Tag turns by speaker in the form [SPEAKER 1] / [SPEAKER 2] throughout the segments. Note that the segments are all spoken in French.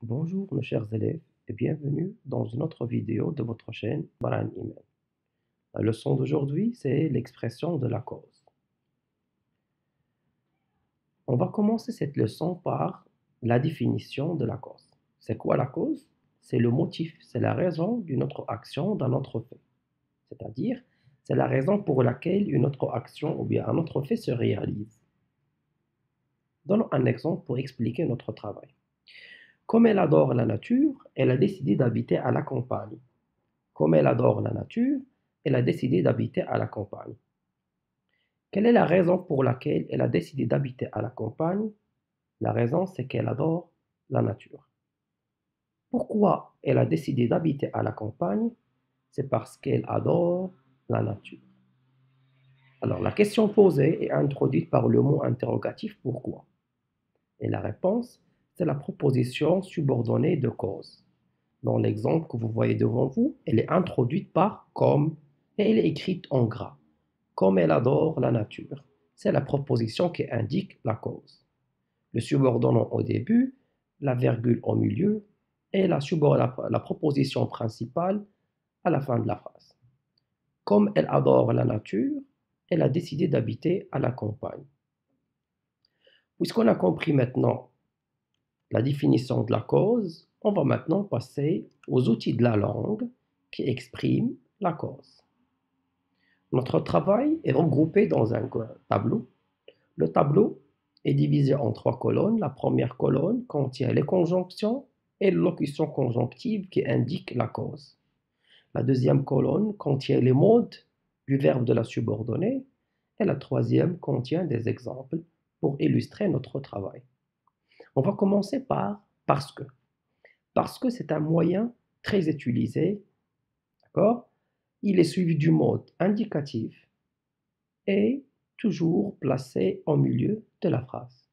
[SPEAKER 1] Bonjour mes chers élèves et bienvenue dans une autre vidéo de votre chaîne Baran Iman. La leçon d'aujourd'hui, c'est l'expression de la cause. On va commencer cette leçon par la définition de la cause. C'est quoi la cause? C'est le motif, c'est la raison d'une autre action, d'un autre fait. C'est-à-dire, c'est la raison pour laquelle une autre action ou bien un autre fait se réalise. Donnons un exemple pour expliquer notre travail. Comme elle adore la nature, elle a décidé d'habiter à la campagne. Comme elle adore la nature, elle a décidé d'habiter à la campagne. Quelle est la raison pour laquelle elle a décidé d'habiter à la campagne? La raison, c'est qu'elle adore la nature. Pourquoi elle a décidé d'habiter à la campagne? C'est parce qu'elle adore la nature. Alors, la question posée est introduite par le mot interrogatif pourquoi? Et la réponse, c'est la proposition subordonnée de cause. Dans l'exemple que vous voyez devant vous, elle est introduite par comme et elle est écrite en gras. Comme elle adore la nature. C'est la proposition qui indique la cause. Le subordonnant au début, la virgule au milieu et la proposition principale à la fin de la phrase. Comme elle adore la nature, elle a décidé d'habiter à la campagne. Puisqu'on a compris maintenant la définition de la cause, on va maintenant passer aux outils de la langue qui expriment la cause. Notre travail est regroupé dans un tableau. Le tableau est divisé en 3 colonnes. La première colonne contient les conjonctions et locutions conjonctives qui indiquent la cause. La deuxième colonne contient les modes du verbe de la subordonnée et la troisième contient des exemples pour illustrer notre travail. On va commencer par parce que. Parce que c'est un moyen très utilisé, d'accord? Il est suivi du mode indicatif et toujours placé au milieu de la phrase.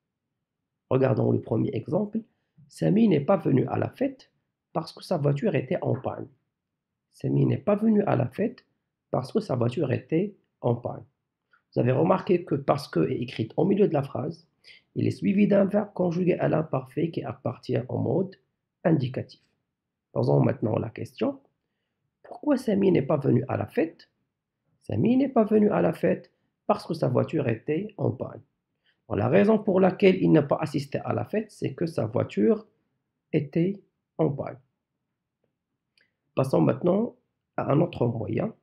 [SPEAKER 1] Regardons le premier exemple. Samy n'est pas venu à la fête parce que sa voiture était en panne. Samy n'est pas venu à la fête parce que sa voiture était en panne. Vous avez remarqué que parce que est écrite au milieu de la phrase, il est suivi d'un verbe conjugué à l'imparfait qui appartient au mode indicatif. Posons maintenant la question. Pourquoi Samy n'est pas venu à la fête? Samy n'est pas venu à la fête parce que sa voiture était en panne. Bon, la raison pour laquelle il n'a pas assisté à la fête, c'est que sa voiture était en panne. Passons maintenant à un autre moyen.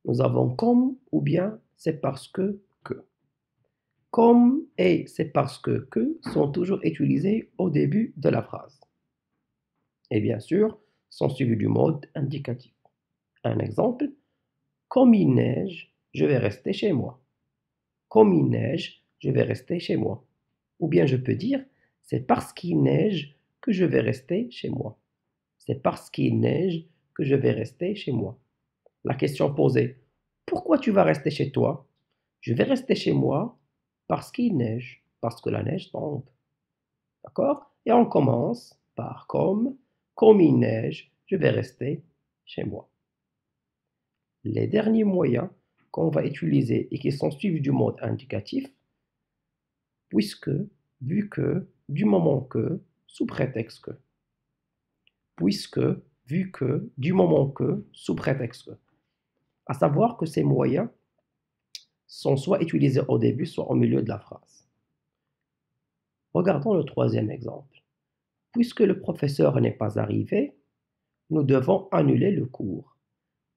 [SPEAKER 1] Nous avons comme ou bien c'est parce que que. Comme et c'est parce que sont toujours utilisés au début de la phrase. Et bien sûr, sont suivis du mode indicatif. Un exemple, comme il neige, je vais rester chez moi. Comme il neige, je vais rester chez moi. Ou bien je peux dire, c'est parce qu'il neige que je vais rester chez moi. C'est parce qu'il neige que je vais rester chez moi. La question posée, pourquoi tu vas rester chez toi? Je vais rester chez moi parce qu'il neige, parce que la neige tombe. D'accord? Et on commence par comme il neige, je vais rester chez moi. Les derniers moyens qu'on va utiliser et qui sont suivis du mode indicatif, puisque, vu que, du moment que, sous prétexte que. Puisque, vu que, du moment que, sous prétexte que. À savoir que ces moyens sont soit utilisés au début, soit au milieu de la phrase. Regardons le troisième exemple. Puisque le professeur n'est pas arrivé, nous devons annuler le cours.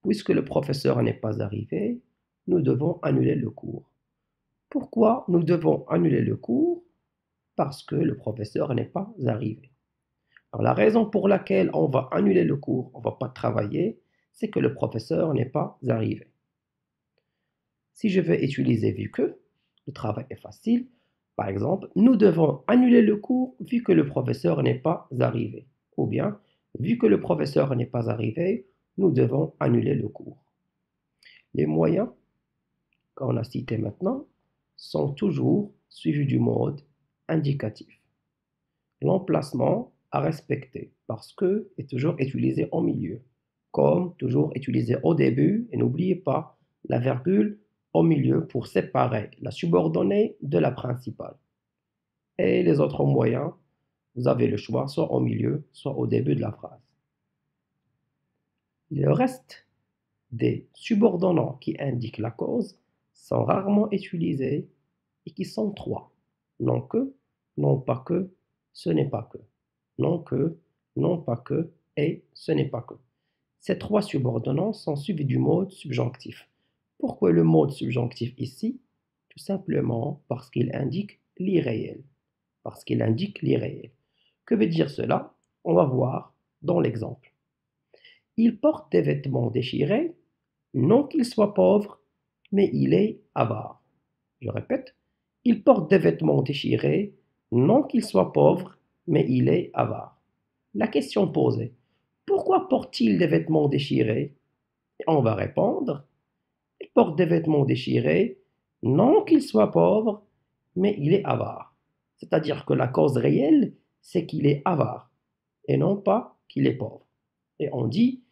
[SPEAKER 1] Puisque le professeur n'est pas arrivé, nous devons annuler le cours. Pourquoi nous devons annuler le cours? Parce que le professeur n'est pas arrivé. Alors, la raison pour laquelle on va annuler le cours, on ne va pas travailler, c'est que le professeur n'est pas arrivé. Si je veux utiliser vu que, le travail est facile. Par exemple, nous devons annuler le cours vu que le professeur n'est pas arrivé. Ou bien, vu que le professeur n'est pas arrivé, nous devons annuler le cours. Les moyens qu'on a cités maintenant sont toujours suivis du mode indicatif. L'emplacement à respecter parce que est toujours utilisé au milieu, comme toujours utilisé au début et n'oubliez pas la virgule au milieu pour séparer la subordonnée de la principale. Et les autres moyens, Vous avez le choix, soit au milieu, soit au début de la phrase. Le reste des subordonnants qui indiquent la cause sont rarement utilisés et qui sont trois. Non que, non pas que, ce n'est pas que. Non que, non pas que et ce n'est pas que. Ces trois subordonnants sont suivis du mode subjonctif. Pourquoi le mode subjonctif ici? Tout simplement parce qu'il indique l'irréel. Parce qu'il indique l'irréel. Que veut dire cela? On va voir dans l'exemple. Il porte des vêtements déchirés, non qu'il soit pauvre, mais il est avare. Je répète, il porte des vêtements déchirés, non qu'il soit pauvre, mais il est avare. La question posée, pourquoi porte-t-il des vêtements déchirés? Et on va répondre, il porte des vêtements déchirés, non qu'il soit pauvre, mais il est avare. C'est-à-dire que la cause réelle, c'est qu'il est avare, et non pas qu'il est pauvre. Et on dit,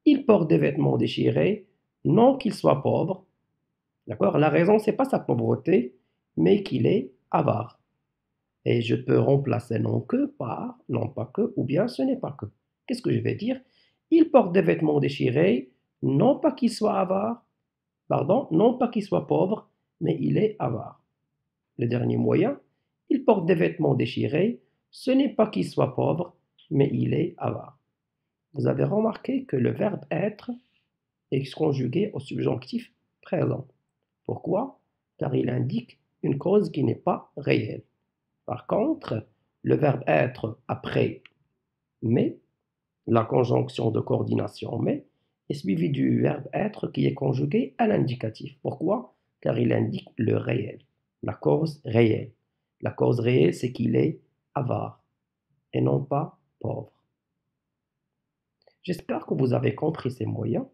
[SPEAKER 1] il porte des vêtements déchirés, non qu'il soit pauvre. D'accord? La raison, c'est pas sa pauvreté, mais qu'il est avare. Et je peux remplacer non que par non pas que, ou bien ce n'est pas que. Qu'est-ce que je vais dire? Il porte des vêtements déchirés, non pas qu'il soit avare, pardon, non pas qu'il soit pauvre, mais il est avare. Le dernier moyen, il porte des vêtements déchirés, ce n'est pas qu'il soit pauvre, mais il est avare. Vous avez remarqué que le verbe être est conjugué au subjonctif présent. Pourquoi? Car il indique une cause qui n'est pas réelle. Par contre, le verbe être après mais, la conjonction de coordination mais, est suivi du verbe être qui est conjugué à l'indicatif. Pourquoi? Car il indique le réel, la cause réelle. La cause réelle, c'est qu'il est avare et non pas pauvre. J'espère que vous avez compris ces moyens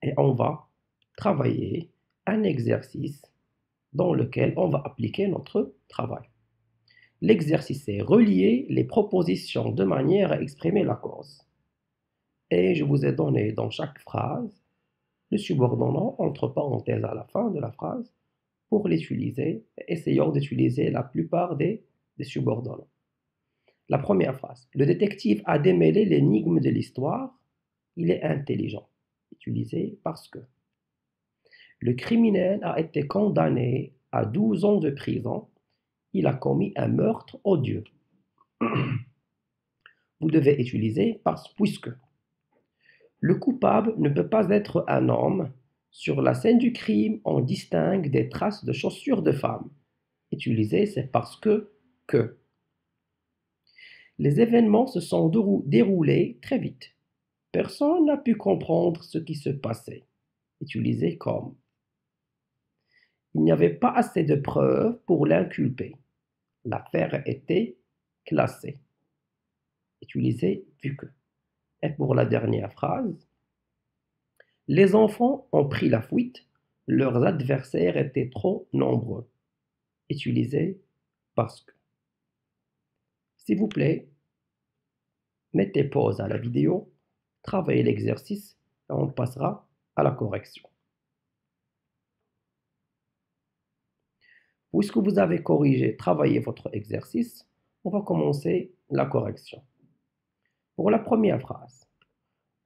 [SPEAKER 1] et on va travailler un exercice dans lequel on va appliquer notre travail. L'exercice est relier les propositions de manière à exprimer la cause. Et je vous ai donné dans chaque phrase le subordonnant entre parenthèses à la fin de la phrase pour l'utiliser, essayons d'utiliser la plupart des subordonnants. La première phrase. Le détective a démêlé l'énigme de l'histoire. Il est intelligent. Utilisé parce que. Le criminel a été condamné à 12 ans de prison. Il a commis un meurtre odieux. Vous devez utiliser parce puisque. Le coupable ne peut pas être un homme. Sur la scène du crime, on distingue des traces de chaussures de femme. Utiliser, c'est parce que. Les événements se sont déroulés très vite. Personne n'a pu comprendre ce qui se passait. Utilisé comme. Il n'y avait pas assez de preuves pour l'inculper. L'affaire était classée. Utilisé vu que. Et pour la dernière phrase, les enfants ont pris la fuite, leurs adversaires étaient trop nombreux. Utilisé parce que. S'il vous plaît, mettez pause à la vidéo, travaillez l'exercice et on passera à la correction. Puisque vous avez corrigé, travaillé votre exercice, on va commencer la correction. Pour la première phrase,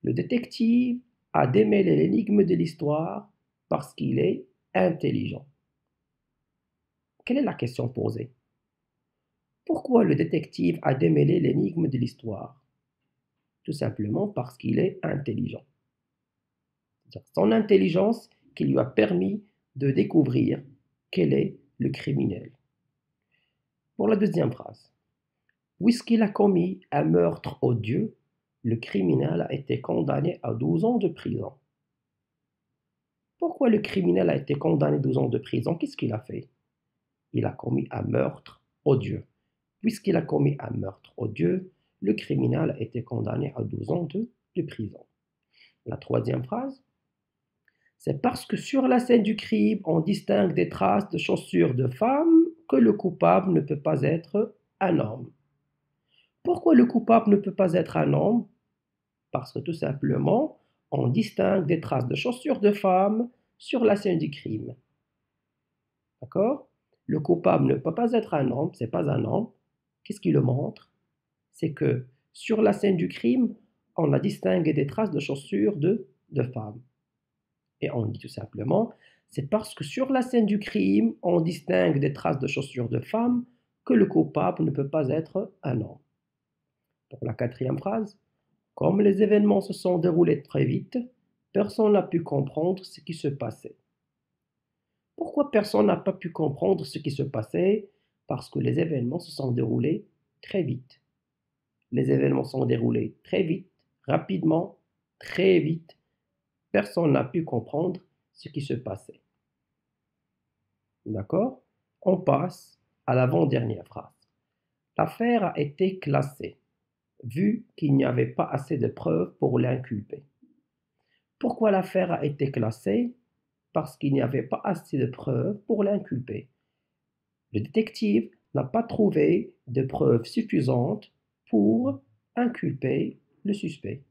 [SPEAKER 1] le détective a démêlé l'énigme de l'histoire parce qu'il est intelligent. Quelle est la question posée? Pourquoi le détective a démêlé l'énigme de l'histoire? Tout simplement parce qu'il est intelligent. C'est son intelligence qui lui a permis de découvrir quel est le criminel. Pour la deuxième phrase, puisqu'il a commis un meurtre odieux, le criminel a été condamné à 12 ans de prison. Pourquoi le criminel a été condamné à 12 ans de prison? Qu'est-ce qu'il a fait? Il a commis un meurtre odieux. Puisqu'il a commis un meurtre odieux, le criminel a été condamné à 12 ans de prison. La troisième phrase, c'est parce que sur la scène du crime, on distingue des traces de chaussures de femme que le coupable ne peut pas être un homme. Pourquoi le coupable ne peut pas être un homme? Parce que tout simplement, on distingue des traces de chaussures de femme sur la scène du crime. D'accord? Le coupable ne peut pas être un homme, c'est pas un homme. Qu'est-ce qui le montre? c'est que sur la scène du crime, on a distingué des traces de chaussures de femmes. Et on dit tout simplement, c'est parce que sur la scène du crime, on distingue des traces de chaussures de femmes que le coupable ne peut pas être un homme. Pour la quatrième phrase, comme les événements se sont déroulés très vite, personne n'a pu comprendre ce qui se passait. Pourquoi personne n'a pas pu comprendre ce qui se passait? Parce que les événements se sont déroulés très vite. Les événements se sont déroulés très vite, rapidement, très vite. Personne n'a pu comprendre ce qui se passait. D'accord? On passe à l'avant-dernière phrase. L'affaire a été classée, vu qu'il n'y avait pas assez de preuves pour l'inculper. Pourquoi l'affaire a été classée? Parce qu'il n'y avait pas assez de preuves pour l'inculper. Le détective n'a pas trouvé de preuves suffisantes pour inculper le suspect.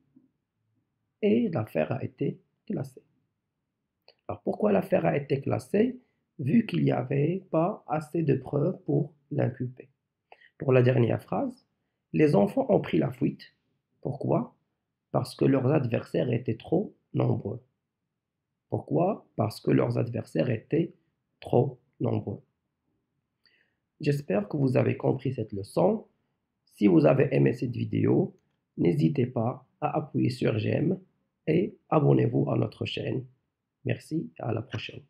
[SPEAKER 1] Et l'affaire a été classée. Alors pourquoi l'affaire a été classée? Vu qu'il n'y avait pas assez de preuves pour l'inculper. Pour la dernière phrase, les enfants ont pris la fuite. Pourquoi? Parce que leurs adversaires étaient trop nombreux. Pourquoi? Parce que leurs adversaires étaient trop nombreux. J'espère que vous avez compris cette leçon. Si vous avez aimé cette vidéo, n'hésitez pas à appuyer sur j'aime et abonnez-vous à notre chaîne. Merci et à la prochaine.